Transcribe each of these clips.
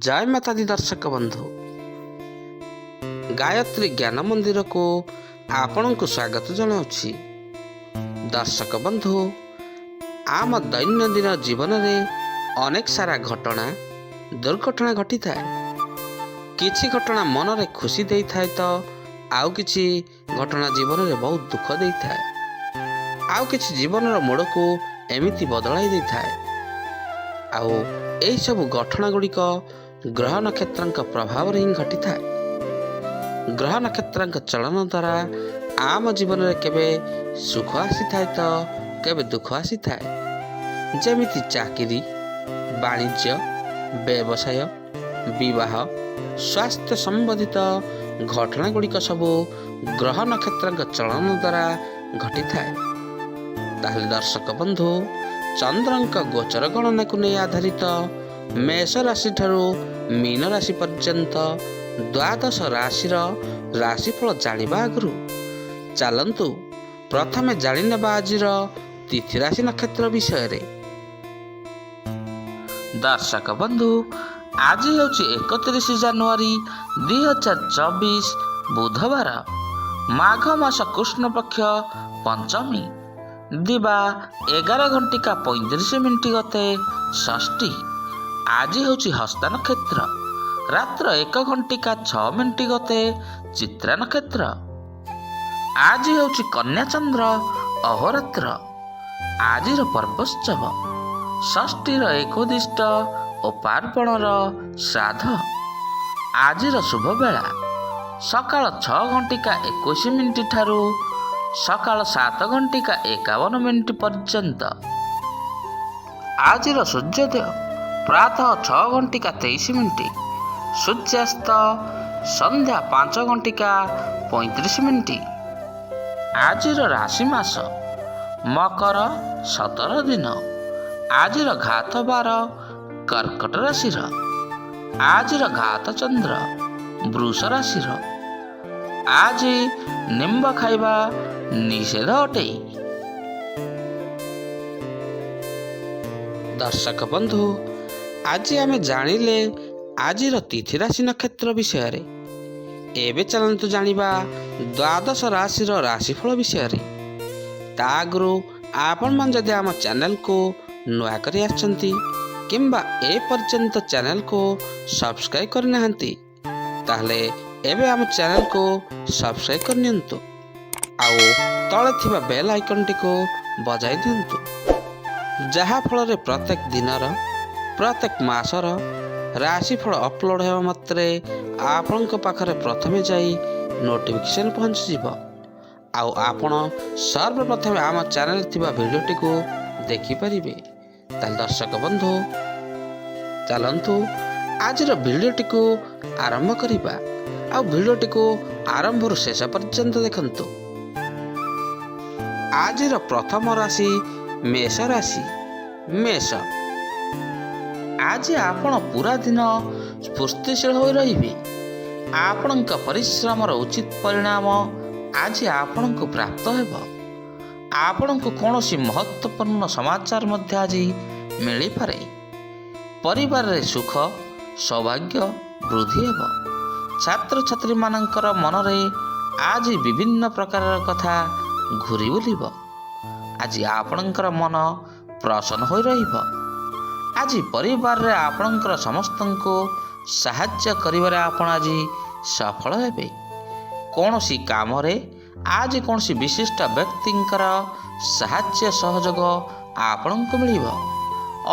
जय माता दी दर्शक बंधु गायत्री ज्ञान मंदिर को आपण को स्वागत जनाऊँगी। दर्शक बंधु आम दैनंदिन जीवन में अनेक सारा घटना दुर्घटना घटी थाए। किछि घटना मन रे खुशी दे थाए तो आउ किछि घटना जीवन में बहुत दुख दे थाए। आउ किछि जीवन मोड़ को एमिति बदलाई दे थाए। आउ एही सब घटना गुड़िक ग्रह नक्षत्र प्रभाव ही घटी थाए। ग्रह नक्षत्र चलन द्वारा आम जीवन में केबे सुख आसी थाए तो केबे दुख आसी थाए। जेमिति चाकरी, वाणिज्य, व्यवसाय, विवाह, स्वास्थ्य संबंधित घटना गुड़िक सबू ग्रह नक्षत्र चलन द्वारा घटी थाए। ताहले दर्शक बंधु चंद्रंक गोचर गणना को नहीं आधारित मेष राशि ठारू मीन राशि पर्यंत द्वादश राशि राशिफल जानिबा आगु चलंतु प्रथमे जानिनेबा आजिर तिथि राशि नक्षत्र विषय रे। दर्शक बंधु आज होछि 31 जनवरी 2024 बुधवार, माघ मास कृष्ण पक्ष पंचमी, दिवा 11:35 गते षष्ठी। आज होछि हस्ता नक्षत्र, रात्र 1:06 गते चित्रा नक्षत्र। आज होछि कन्या चंद्र अहोरात्र। आजिर पर्वोत्सव षष्ठीर एकोदिष्ट और पार्वणर श्राद्ध। आजिर शुभ बेला सकाळ 6:21 ठारू सकाळ 7:51 पर्यंत। आजिर सूर्योदय प्रातः 6:23, सूर्यास्त संध्या 5:35। आजिर राशि मास मकर 17 दिन। आजिर घात बार कर्कट राशिर। आजिर घात चंद्र वृष राशिर। आज निम्ब खाइबा निषेध अटे। दर्शक बंधु आज आमे जानिले आजिर तिथि राशि नक्षत्र विषय रे। एबे चलंतु जानिबा द्वादश राशि राशिफल विषय रे। ता आगु आपण मन जदि आम चैनल को नुआ करी आछंती किंबा ए पर्यंत चैनल को सब्सक्राइब करना हंती ताहले एबे आम चैनल को सब्सक्राइब करनियंतु आउ तळे थिबा बेल आइकन टी को बजाई दियंतु, जहा फल रे प्रत्येक दिनर प्रत्येक मासर राशिफल अपलोड हेबा मात्रे आपनक पाखरे प्रथमे जाई नोटिफिकेशन पहुंच जिवो। आउ आपण सर्वप्रथमे आम चैनल थिबा वीडियो टी को देखि परिबे। ताल दर्शक बंधु चलंतु आजिर वीडियो टी को आरंभ करिबा। आ वीडियो टी को आरंभ रु शेष पर्यंत देखंतु। आजिर प्रथम राशि मेष राशि। मेष आज आपण पूरा दिन स्फूर्तिशील हो रहिबे। आपणक परिश्रमर उचित परिणाम आज आपणक प्राप्त हेबो। आपणक कोनोसी महत्वपूर्ण समाचार मध्य आज मिली पारे। परिवार रे सुख सौभाग्य वृद्धि हेबो। छात्र छात्री मानकर मन रे आज विभिन्न प्रकार कथा घूरी बुलिबो। आज आपणकर मन प्रसन्न हो रहिबो। आज परिवार रे आपणकर समस्तंको साहाय्य करिवारे आपण आज सफल हेबे। कोनोसी काम रे आज कोनोसी विशिष्ट व्यक्तिंकर साहाय्य सहयोग आपणको मिलिबो।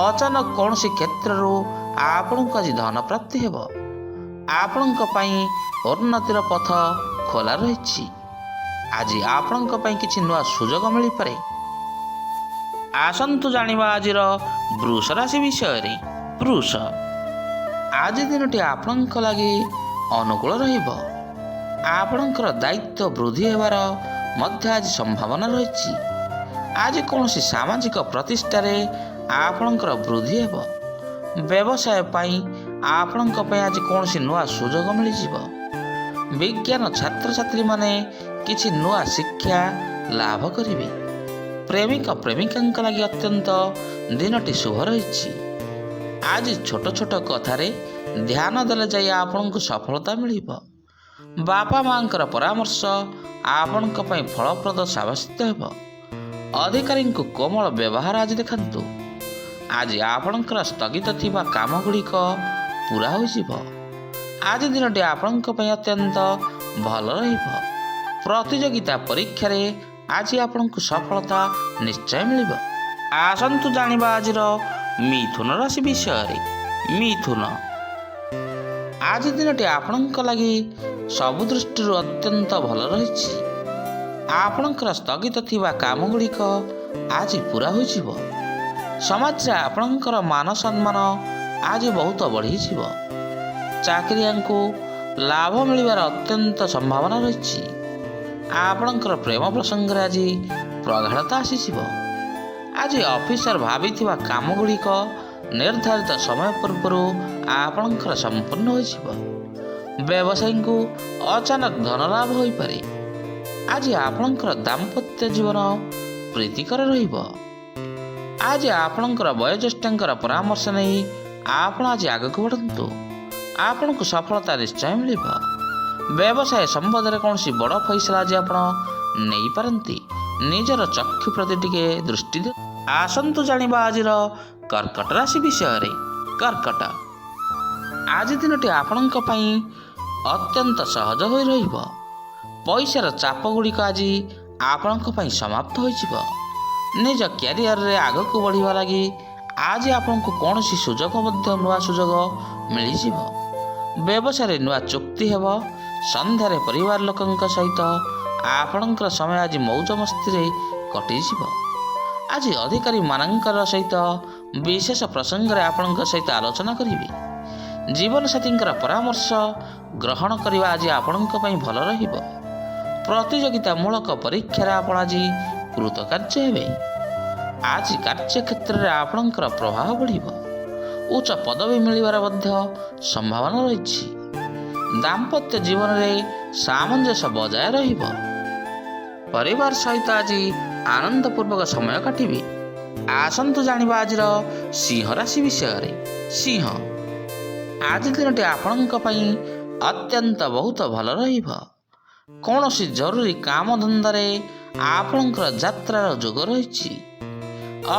अचानक कोनोसी क्षेत्ररू आपणको आज धन प्राप्ति हेबो। आपणको पई उन्नतिर पथ खोला रहिछि। आज आपणको पई किछि नुआ सुजोग मिली पारे। आसंतु जानिबा आजिर वृष राशि विषय रे। वृष आज दिनटी आपणक लागि अनुकूल रहिबो। आपणकर दायित्व वृद्धि हेबार मध्य आज संभावना रहिछि। आज कोनोसी सामाजिक प्रतिष्ठान आपणकर वृद्धि हेबो। व्यवसाय पई आपणक पई आज कोनोसी नुआ सुजोग मिली जिवो। विज्ञान छात्र छात्री माने किछि नुआ शिक्षा लाभ करिवे। प्रेमिक प्रेमिकांक लागि अत्यंत दिनटी शुभ रहिछि। आज छोट छोट कथारे ଧ୍ୟାନ ଦେଲେ ଯାଇ ଆପଣଙ୍କୁ ସଫଳତା ମିଳିବ। ବାପା ମାଙ୍କର ପରାମର୍ଶ ଆପଣଙ୍କ ପାଇଁ ଫଳପ୍ରଦ ସାବ୍ୟସ୍ତ ହେବ। ଅଧିକାରୀଙ୍କୁ କୋମଳ ବ୍ୟବହାର ଆଜି ଦେଖାନ୍ତୁ। ଆଜି ଆପଣଙ୍କର ସ୍ଥଗିତ ଥିବା କାମଗୁଡ଼ିକ ପୂରା ହୋଇଯିବ। ଆଜି ଦିନଟି ଆପଣଙ୍କ ପାଇଁ ଅତ୍ୟନ୍ତ ଭଲ ରହିବ। ପ୍ରତିଯୋଗିତା ପରୀକ୍ଷାରେ ଆଜି ଆପଣଙ୍କୁ ସଫଳତା ନିଶ୍ଚୟ ମିଳିବ। ଆସନ୍ତୁ ଜାଣିବା ଆଜିର ମିଥୁନ ରାଶି ବିଷୟରେ। ମିଥୁନ, ଆଜି ଦିନଟି ଆପଣଙ୍କ ଲାଗି ସବୁ ଦୃଷ୍ଟିରୁ ଅତ୍ୟନ୍ତ ଭଲ ରହିଛି। ଆପଣଙ୍କର ସ୍ଥଗିତ ଥିବା କାମଗୁଡ଼ିକ ଆଜି ପୂରା ହୋଇଯିବ। ସମାଜରେ ଆପଣଙ୍କର ମାନ ସମ୍ମାନ ଆଜି ବହୁତ ବଢ଼ିଯିବ। ଚାକିରିଆଙ୍କୁ ଲାଭ ମିଳିବାର ଅତ୍ୟନ୍ତ ସମ୍ଭାବନା ରହିଛି। ଆପଣଙ୍କର ପ୍ରେମ ପ୍ରସଙ୍ଗରେ ଆଜି ପ୍ରଗାଢ଼ତା ଆସିଯିବ। ଆଜି ଅଫିସର ଭାବିଥିବା କାମଗୁଡ଼ିକ ନିର୍ଦ୍ଧାରିତ ସମୟ ପୂର୍ବରୁ ଆପଣଙ୍କର ସମ୍ପୂର୍ଣ୍ଣ ହୋଇଯିବ। ବ୍ୟବସାୟୀଙ୍କୁ ଅଚାନକ ଧନଲାଭ ହୋଇପାରେ। ଆଜି ଆପଣଙ୍କର ଦାମ୍ପତ୍ୟ ଜୀବନ ପ୍ରୀତିକର ରହିବ। ଆଜି ଆପଣଙ୍କର ବୟୋଜ୍ୟେଷ୍ଠଙ୍କର ପରାମର୍ଶ ନେଇ ଆପଣ ଆଜି ଆଗକୁ ବଢ଼ନ୍ତୁ। ଆପଣଙ୍କୁ ସଫଳତା ନିଶ୍ଚୟ ମିଳିବ। ବ୍ୟବସାୟ ସମ୍ବନ୍ଧରେ କୌଣସି ବଡ଼ ଫଇସଲା ଆଜି ଆପଣ ନେଇପାରନ୍ତି। ନିଜର ଚକ୍ଷୁ ପ୍ରତି ଟିକେ ଦୃଷ୍ଟି ଦିଅ। ଆସନ୍ତୁ ଜାଣିବା ଆଜିର କର୍କଟ ରାଶି ବିଷୟରେ। କର୍କଟ, ଆଜି ଦିନଟି ଆପଣଙ୍କ ପାଇଁ ଅତ୍ୟନ୍ତ ସହଜ ହୋଇ ରହିବ। ପଇସାର ଚାପ ଗୁଡ଼ିକ ଆଜି ଆପଣଙ୍କ ପାଇଁ ସମାପ୍ତ ହୋଇଯିବ। ନିଜ କ୍ୟାରିୟରରେ ଆଗକୁ ବଢ଼ିବା ଲାଗି ଆଜି ଆପଣଙ୍କୁ କୌଣସି ସୁଯୋଗ ମଧ୍ୟ ନୂଆ ସୁଯୋଗ ମିଳିଯିବ। ବ୍ୟବସାୟରେ ନୂଆ ଚୁକ୍ତି ହେବ। ସନ୍ଧ୍ୟାରେ ପରିବାର ଲୋକଙ୍କ ସହିତ ଆପଣଙ୍କର ସମୟ ଆଜି ମୌଜ ମସ୍ତିରେ କଟିଯିବ। ଆଜି ଅଧିକାରୀମାନଙ୍କର ସହିତ ବିଶେଷ ପ୍ରସଙ୍ଗରେ ଆପଣଙ୍କ ସହିତ ଆଲୋଚନା କରିବେ। ଜୀବନସାଥୀଙ୍କର ପରାମର୍ଶ ଗ୍ରହଣ କରିବା ଆଜି ଆପଣଙ୍କ ପାଇଁ ଭଲ ରହିବ। ପ୍ରତିଯୋଗିତାମୂଳକ ପରୀକ୍ଷାରେ ଆପଣ ଆଜି କୃତକାର୍ଯ୍ୟ ହେବେ। ଆଜି କାର୍ଯ୍ୟକ୍ଷେତ୍ରରେ ଆପଣଙ୍କର ପ୍ରଭାବ ବଢ଼ିବ। ଉଚ୍ଚ ପଦବୀ ମିଳିବାର ମଧ୍ୟ ସମ୍ଭାବନା ରହିଛି। ଦାମ୍ପତ୍ୟ ଜୀବନରେ ସାମଞ୍ଜସ୍ୟ ବଜାୟ ରହିବ। ପରିବାର ସହିତ ଆଜି ଆନନ୍ଦପୂର୍ବକ ସମୟ କାଟିବେ। ଆସନ୍ତୁ ଜାଣିବା ଆଜିର ସିଂହ ରାଶି ବିଷୟରେ। ସିଂହ, ଆଜି ଦିନଟି ଆପଣଙ୍କ ପାଇଁ ଅତ୍ୟନ୍ତ ବହୁତ ଭଲ ରହିବ। କୌଣସି ଜରୁରୀ କାମ ଧନ୍ଦାରେ ଆପଣଙ୍କର ଯାତ୍ରାର ଯୋଗ ରହିଛି।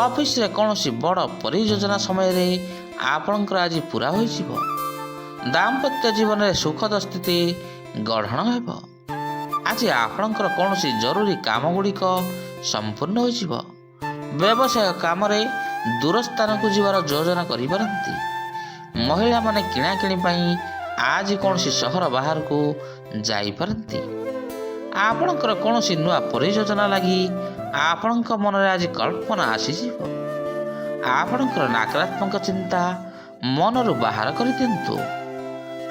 ଅଫିସରେ କୌଣସି ବଡ଼ ପରିଯୋଜନା ସମୟରେ ଆପଣଙ୍କର ଆଜି ପୂରା ହୋଇଯିବ। ଦାମ୍ପତ୍ୟ ଜୀବନରେ ସୁଖଦ ସ୍ଥିତି ଗଢ଼ଣ ହେବ। ଆଜି ଆପଣଙ୍କର କୌଣସି ଜରୁରୀ କାମ ଗୁଡ଼ିକ ସମ୍ପୂର୍ଣ୍ଣ ହୋଇଯିବ। ବ୍ୟବସାୟ କାମରେ ଦୂର ସ୍ଥାନକୁ ଯିବାର ଯୋଜନା କରିପାରନ୍ତି। ମହିଳାମାନେ କିଣାକିଣି ପାଇଁ ଆଜି କୌଣସି ସହର ବାହାରକୁ ଯାଇପାରନ୍ତି। ଆପଣଙ୍କର କୌଣସି ନୂଆ ପରିଯୋଜନା ଲାଗି ଆପଣଙ୍କ ମନରେ ଆଜି କଳ୍ପନା ଆସିଯିବ। ଆପଣଙ୍କର ନକାରାତ୍ମକ ଚିନ୍ତା ମନରୁ ବାହାର କରିଦିଅନ୍ତୁ।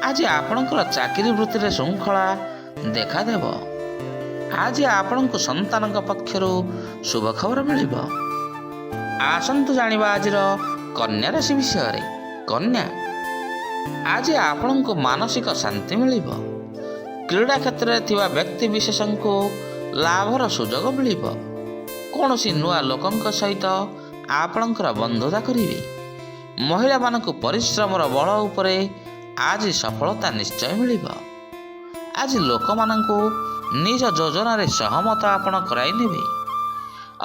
ଆଜି ଆପଣଙ୍କର ଚାକିରି ବୃତ୍ତିରେ ଶୃଙ୍ଖଳା ଦେଖାଦେବ। ଆଜି ଆପଣଙ୍କୁ ସନ୍ତାନଙ୍କ ପକ୍ଷରୁ ଶୁଭ ଖବର ମିଳିବ। ଆସନ୍ତୁ ଜାଣିବା ଆଜିର କନ୍ୟା ରାଶି ବିଷୟରେ। କନ୍ୟା, ଆଜି ଆପଣଙ୍କୁ ମାନସିକ ଶାନ୍ତି ମିଳିବ। କ୍ରୀଡ଼ା କ୍ଷେତ୍ରରେ ଥିବା ବ୍ୟକ୍ତି ବିଶେଷଙ୍କୁ ଲାଭର ସୁଯୋଗ ମିଳିବ। କୌଣସି ନୂଆ ଲୋକଙ୍କ ସହିତ ଆପଣଙ୍କର ବନ୍ଧୁତା କରିବେ। ମହିଳାମାନଙ୍କୁ ପରିଶ୍ରମର ବଳ ଉପରେ ଆଜି ସଫଳତା ନିଶ୍ଚୟ ମିଳିବ। ଆଜି ଲୋକମାନଙ୍କୁ ନିଜ ଯୋଜନାରେ ସହମତ ଆପଣ କରାଇ ନେବେ।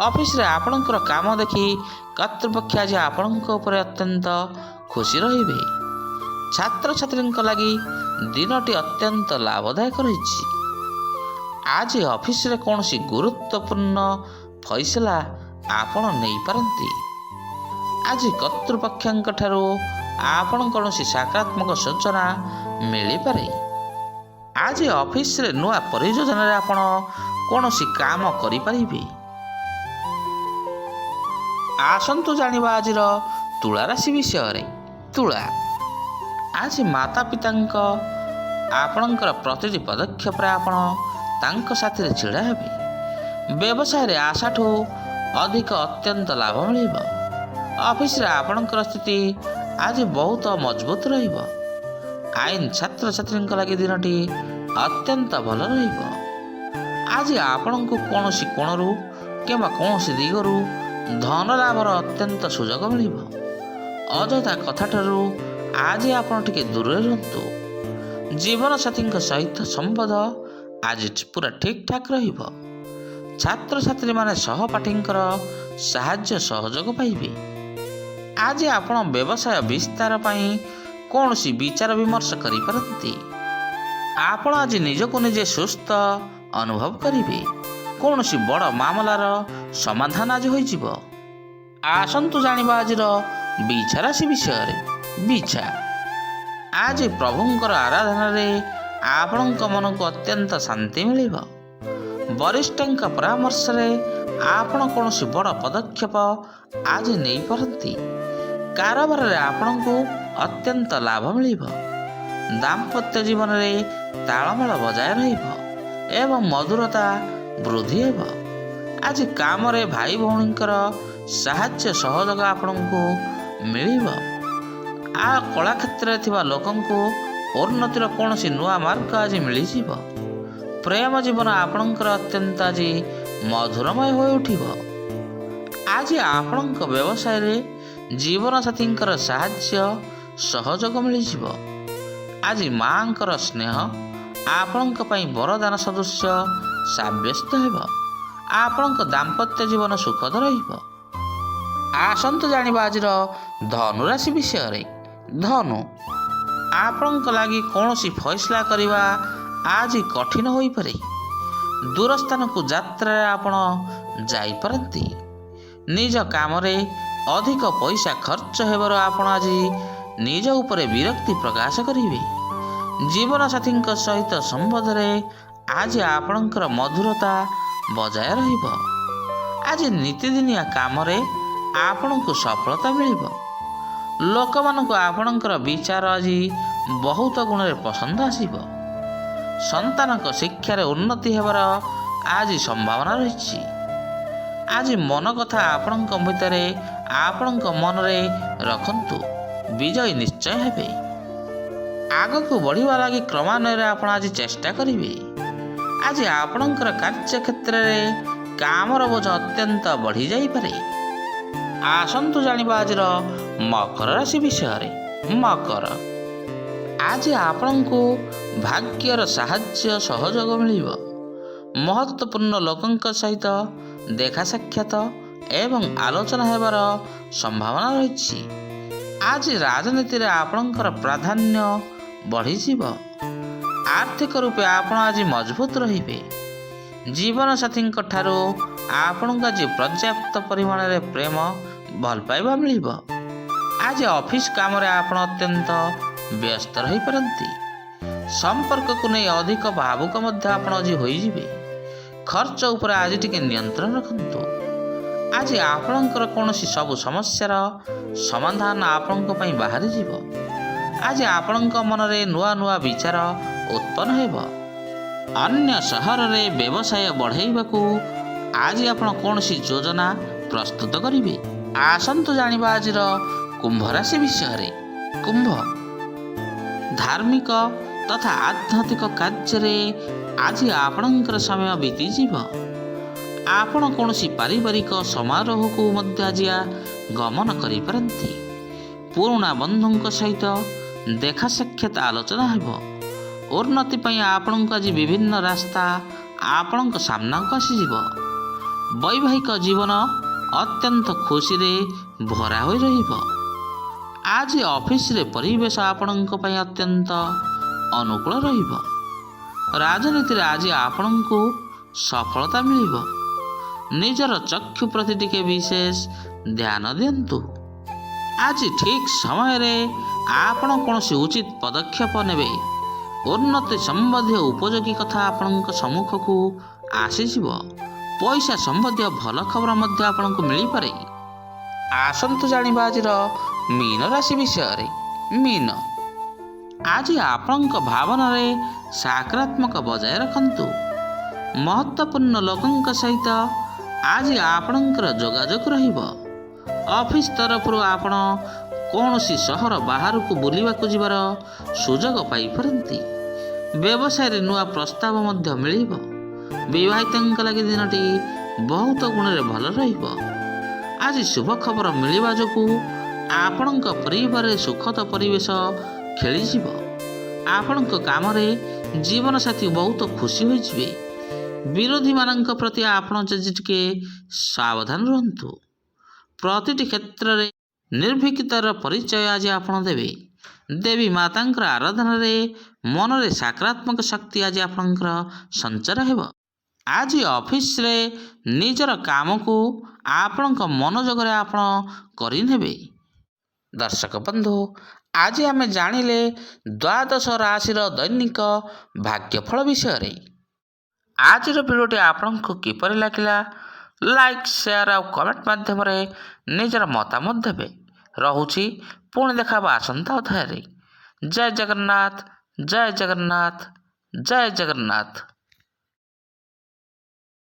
ଅଫିସରେ ଆପଣଙ୍କର କାମ ଦେଖି କର୍ତ୍ତୃପକ୍ଷ ଆଜି ଆପଣଙ୍କ ଉପରେ ଅତ୍ୟନ୍ତ ଖୁସି ରହିବେ। ଛାତ୍ରଛାତ୍ରୀଙ୍କ ଲାଗି ଦିନଟି ଅତ୍ୟନ୍ତ ଲାଭଦାୟକ ରହିଛି। ଆଜି ଅଫିସରେ କୌଣସି ଗୁରୁତ୍ୱପୂର୍ଣ୍ଣ ଫଇସଲା ଆପଣ ନେଇପାରନ୍ତି। ଆଜି କର୍ତ୍ତୃପକ୍ଷଙ୍କ ଠାରୁ ଆପଣ କୌଣସି ସକାରାତ୍ମକ ସୂଚନା ମିଳିପାରେ। ଆଜି ଅଫିସରେ ନୂଆ ପରିଯୋଜନାରେ ଆପଣ କୌଣସି କାମ କରିପାରିବେ। ଆସନ୍ତୁ ଜାଣିବା ଆଜିର ତୁଳା ରାଶି ବିଷୟରେ। ତୁଳା, ଆଜି ମାତା ପିତାଙ୍କ ଆପଣଙ୍କର ପ୍ରତିଟି ପଦକ୍ଷେପରେ ଆପଣ ତାଙ୍କ ସାଥିରେ ଛିଡ଼ା ହେବେ। ବ୍ୟବସାୟରେ ଆଶାଠୁ ଅଧିକ ଅତ୍ୟନ୍ତ ଲାଭ ମିଳିବ। ଅଫିସରେ ଆପଣଙ୍କର ସ୍ଥିତି ଆଜି ବହୁତ ମଜବୁତ ରହିବ। ଆଇନ ଛାତ୍ରଛାତ୍ରୀଙ୍କ ଲାଗି ଦିନଟି ଅତ୍ୟନ୍ତ ଭଲ ରହିବ। ଆଜି ଆପଣଙ୍କୁ କୌଣସି କୋଣରୁ କିମ୍ବା କୌଣସି ଦିଗରୁ ଧନ ଲାଭର ଅତ୍ୟନ୍ତ ସୁଯୋଗ ମିଳିବ। ଅଯଥା କଥାଠାରୁ ଆଜି ଆପଣ ଟିକେ ଦୂରରେ ରୁହନ୍ତୁ। ଜୀବନସାଥୀଙ୍କ ସହିତ ସମ୍ବନ୍ଧ ଆଜି ପୁରା ଠିକ୍ ଠାକ୍ ରହିବ। ଛାତ୍ରଛାତ୍ରୀମାନେ ସହପାଠୀଙ୍କର ସାହାଯ୍ୟ ସହଯୋଗ ପାଇବେ। ଆଜି ଆପଣ ବ୍ୟବସାୟ ବିସ୍ତାର ପାଇଁ କୌଣସି ବିଚାର ବିମର୍ଶ କରିପାରନ୍ତି। ଆପଣ ଆଜି ନିଜକୁ ନିଜେ ସୁସ୍ଥ ଅନୁଭବ କରିବେ। କୌଣସି ବଡ଼ ମାମଲାର ସମାଧାନ ଆଜି ହୋଇଯିବ। ଆସନ୍ତୁ ଜାଣିବା ଆଜିର ବିଛା ରାଶି ବିଷୟରେ। ବିଛା, ଆଜି ପ୍ରଭୁଙ୍କର ଆରାଧନାରେ ଆପଣଙ୍କ ମନକୁ ଅତ୍ୟନ୍ତ ଶାନ୍ତି ମିଳିବ। ବରିଷ୍ଠଙ୍କ ପରାମର୍ଶରେ ଆପଣ କୌଣସି ବଡ଼ ପଦକ୍ଷେପ ଆଜି ନେଇପାରନ୍ତି। କାରବାରରେ ଆପଣଙ୍କୁ ଅତ୍ୟନ୍ତ ଲାଭ ମିଳିବ। ଦାମ୍ପତ୍ୟ ଜୀବନରେ ତାଳମେଳ ବଜାୟ ରହିବ ଏବଂ ମଧୁରତା ବୃଦ୍ଧି ହେବ। ଆଜି କାମରେ ଭାଇ ଭଉଣୀଙ୍କର ସାହାଯ୍ୟ ସହଯୋଗ ଆପଣଙ୍କୁ ମିଳିବ। କଳା କ୍ଷେତ୍ରରେ ଥିବା ଲୋକଙ୍କୁ ଉନ୍ନତିର କୌଣସି ନୂଆ ମାର୍ଗ ଆଜି ମିଳିଯିବ। ପ୍ରେମ ଜୀବନ ଆପଣଙ୍କର ଅତ୍ୟନ୍ତ ଆଜି ମଧୁରମୟ ହୋଇ ଉଠିବ। ଆଜି ଆପଣଙ୍କ ବ୍ୟବସାୟରେ ଜୀବନସାଥୀଙ୍କର ସାହାଯ୍ୟ ସହଯୋଗ ମିଳିଯିବ। ଆଜି ମାଙ୍କର ସ୍ନେହ ଆପଣଙ୍କ ପାଇଁ ବରଦାନ ସଦୃଶ ସାବ୍ୟସ୍ତ ହେବ। ଆପଣଙ୍କ ଦାମ୍ପତ୍ୟ ଜୀବନ ସୁଖଦ ରହିବ। ଆସନ୍ତୁ ଜାଣିବା ଆଜିର ଧନୁ ରାଶି ବିଷୟରେ। ଧନୁ, ଆପଣଙ୍କ ଲାଗି କୌଣସି ଫଇସଲା କରିବା ଆଜି କଠିନ ହୋଇପାରେ। ଦୂର ସ୍ଥାନକୁ ଯାତ୍ରାରେ ଆପଣ ଯାଇପାରନ୍ତି। ନିଜ କାମରେ ଅଧିକ ପଇସା ଖର୍ଚ୍ଚ ହେବାରୁ ଆପଣ ଆଜି ନିଜ ଉପରେ ବିରକ୍ତି ପ୍ରକାଶ କରିବେ। ଜୀବନସାଥୀଙ୍କ ସହିତ ସମ୍ବନ୍ଧରେ ଆଜି ଆପଣଙ୍କର ମଧୁରତା ବଜାୟ ରହିବ। ଆଜି ନୀତିଦିନିଆ କାମରେ ଆପଣଙ୍କୁ ସଫଳତା ମିଳିବ। ଲୋକମାନଙ୍କୁ ଆପଣଙ୍କର ବିଚାର ଆଜି ବହୁତ ଗୁଣରେ ପସନ୍ଦ ଆସିବ। ସନ୍ତାନଙ୍କ ଶିକ୍ଷାରେ ଉନ୍ନତି ହେବାର ଆଜି ସମ୍ଭାବନା ରହିଛି। ଆଜି ମନ କଥା ଆପଣଙ୍କ ଭିତରେ ଆପଣଙ୍କ ମନରେ ରଖନ୍ତୁ। ବିଜୟୀ ନିଶ୍ଚୟ ହେବେ। ଆଗକୁ ବଢ଼ିବା ଲାଗି କ୍ରମାନ୍ୱୟରେ ଆପଣ ଆଜି ଚେଷ୍ଟା କରିବେ। ଆଜି ଆପଣଙ୍କର କାର୍ଯ୍ୟକ୍ଷେତ୍ରରେ କାମର ବୋଝ ଅତ୍ୟନ୍ତ ବଢ଼ିଯାଇପାରେ। ଆସନ୍ତୁ ଜାଣିବା ଆଜିର ମକର ରାଶି ବିଷୟରେ। ମକର, ଆଜି ଆପଣଙ୍କୁ ଭାଗ୍ୟର ସାହାଯ୍ୟ ସହଯୋଗ ମିଳିବ। ମହତ୍ତ୍ୱପୂର୍ଣ୍ଣ ଲୋକଙ୍କ ସହିତ ଦେଖା ସାକ୍ଷାତ ଏବଂ ଆଲୋଚନା ହେବାର ସମ୍ଭାବନା ରହିଛି। ଆଜି ରାଜନୀତିରେ ଆପଣଙ୍କର ପ୍ରାଧାନ୍ୟ ବଢ଼ିଯିବ। ଆର୍ଥିକ ରୂପେ ଆପଣ ଆଜି ମଜବୁତ ରହିବେ। ଜୀବନସାଥୀଙ୍କ ଠାରୁ ଆପଣଙ୍କୁ ଆଜି ପର୍ଯ୍ୟାପ୍ତ ପରିମାଣରେ ପ୍ରେମ ଭଲ ପାଇବା ମିଳିବ। ଆଜି ଅଫିସ କାମରେ ଆପଣ ଅତ୍ୟନ୍ତ ବ୍ୟସ୍ତ ରହିପାରନ୍ତି। ସମ୍ପର୍କକୁ ନେଇ ଅଧିକ ଭାବୁକ ମଧ୍ୟ ଆପଣ ଆଜି ହୋଇଯିବେ। ଖର୍ଚ୍ଚ ଉପରେ ଆଜି ଟିକେ ନିୟନ୍ତ୍ରଣ ରଖନ୍ତୁ। ଆଜି ଆପଣଙ୍କର କୌଣସି ସବୁ ସମସ୍ୟାର ସମାଧାନ ଆପଣଙ୍କ ପାଇଁ ବାହାରିଯିବ। ଆଜି ଆପଣଙ୍କ ମନରେ ନୂଆ ନୂଆ ବିଚାର ଉତ୍ପନ୍ନ ହେବ। ଅନ୍ୟ ସହରରେ ବ୍ୟବସାୟ ବଢ଼ାଇବାକୁ ଆଜି ଆପଣ କୌଣସି ଯୋଜନା ପ୍ରସ୍ତୁତ କରିବେ। ଆସନ୍ତୁ ଜାଣିବା ଆଜିର କୁମ୍ଭ ରାଶି ବିଷୟରେ। କୁମ୍ଭ, ଧାର୍ମିକ ତଥା ଆଧ୍ୟାତ୍ମିକ କାର୍ଯ୍ୟରେ ଆଜି ଆପଣଙ୍କର ସମୟ ବିତିଯିବ। ଆପଣ କୌଣସି ପାରିବାରିକ ସମାରୋହକୁ ମଧ୍ୟ ଆଜି ଗମନ କରିପାରନ୍ତି। ପୁରୁଣା ବନ୍ଧୁଙ୍କ ସହିତ ଦେଖା ସାକ୍ଷାତ ଆଲୋଚନା ହେବ। ଉନ୍ନତି ପାଇଁ ଆପଣଙ୍କୁ ଆଜି ବିଭିନ୍ନ ରାସ୍ତା ଆପଣଙ୍କ ସାମ୍ନାକୁ ଆସିଯିବ। ବୈବାହିକ ଜୀବନ ଅତ୍ୟନ୍ତ ଖୁସିରେ ଭରା ହୋଇ ରହିବ। ଆଜି ଅଫିସରେ ପରିବେଶ ଆପଣଙ୍କ ପାଇଁ ଅତ୍ୟନ୍ତ ଅନୁକୂଳ ରହିବ। ରାଜନୀତିରେ ଆଜି ଆପଣଙ୍କୁ ସଫଳତା ମିଳିବ। ନିଜର ଚକ୍ଷୁ ପ୍ରତି ଟିକେ ବିଶେଷ ଧ୍ୟାନ ଦିଅନ୍ତୁ। ଆଜି ଠିକ୍ ସମୟରେ ଆପଣ କୌଣସି ଉଚିତ ପଦକ୍ଷେପ ନେବେ। ଉନ୍ନତି ସମ୍ବନ୍ଧୀୟ ଉପଯୋଗୀ କଥା ଆପଣଙ୍କ ସମ୍ମୁଖକୁ ଆସିଯିବ। ପଇସା ସମ୍ବନ୍ଧୀୟ ଭଲ ଖବର ମଧ୍ୟ ଆପଣଙ୍କୁ ମିଳିପାରେ। ଆସନ୍ତୁ ଜାଣିବା ଆଜିର ମୀନ ରାଶି ବିଷୟରେ। ମୀନ, ଆଜି ଆପଣଙ୍କ ଭାବନାରେ ସକାରାତ୍ମକ ବଜାୟ ରଖନ୍ତୁ। ମହତ୍ତ୍ୱପୂର୍ଣ୍ଣ ଲୋକଙ୍କ ସହିତ ଆଜି ଆପଣଙ୍କର ଯୋଗାଯୋଗ ରହିବ। ଅଫିସ ତରଫରୁ ଆପଣ କୌଣସି ସହର ବାହାରକୁ ବୁଲିବାକୁ ଯିବାର ସୁଯୋଗ ପାଇପାରନ୍ତି। ବ୍ୟବସାୟରେ ନୂଆ ପ୍ରସ୍ତାବ ମଧ୍ୟ ମିଳିବ। ବିବାହିତଙ୍କ ଲାଗି ଦିନଟି ବହୁତ ଗୁଣରେ ଭଲ ରହିବ। ଆଜି ଶୁଭ ଖବର ମିଳିବା ଯୋଗୁଁ ଆପଣଙ୍କ ପରିବାରରେ ସୁଖଦ ପରିବେଶ ଖେଳିଯିବ। ଆପଣଙ୍କ କାମରେ ଜୀବନସାଥୀ ବହୁତ ଖୁସି ହୋଇଯିବେ। ବିରୋଧୀମାନଙ୍କ ପ୍ରତି ଆପଣ ଯଦି ଟିକେ ସାବଧାନ ରୁହନ୍ତୁ। ପ୍ରତିଟି କ୍ଷେତ୍ରରେ ନିର୍ଭୀକତାର ପରିଚୟ ଆଜି ଆପଣ ଦେବେ। ଦେବୀ ମାତାଙ୍କର ଆରାଧନାରେ ମନରେ ସକାରାତ୍ମକ ଶକ୍ତି ଆଜି ଆପଣଙ୍କର ସଞ୍ଚାର ହେବ। ଆଜି ଅଫିସରେ ନିଜର କାମକୁ ଆପଣଙ୍କ ମନୋଯୋଗରେ ଆପଣ କରିନେବେ। ଦର୍ଶକ ବନ୍ଧୁ, ଆଜି ଆମେ ଜାଣିଲେ ଦ୍ୱାଦଶ ରାଶିର ଦୈନିକ ଭାଗ୍ୟଫଳ ବିଷୟରେ। ଆଜିର ଭିଡ଼ିଓଟି ଆପଣଙ୍କୁ କିପରି ଲାଗିଲା? ଲାଇକ୍, ସେୟାର ଆଉ କମେଣ୍ଟ ମାଧ୍ୟମରେ ନିଜର ମତାମତ ଦେବେ। ରହୁଛି, ପୁଣି ଦେଖା ହେବା ଆସନ୍ତା ଅଧ୍ୟାୟରେ। ଜୟ ଜଗନ୍ନାଥ, ଜୟ ଜଗନ୍ନାଥ, ଜୟ ଜଗନ୍ନାଥ।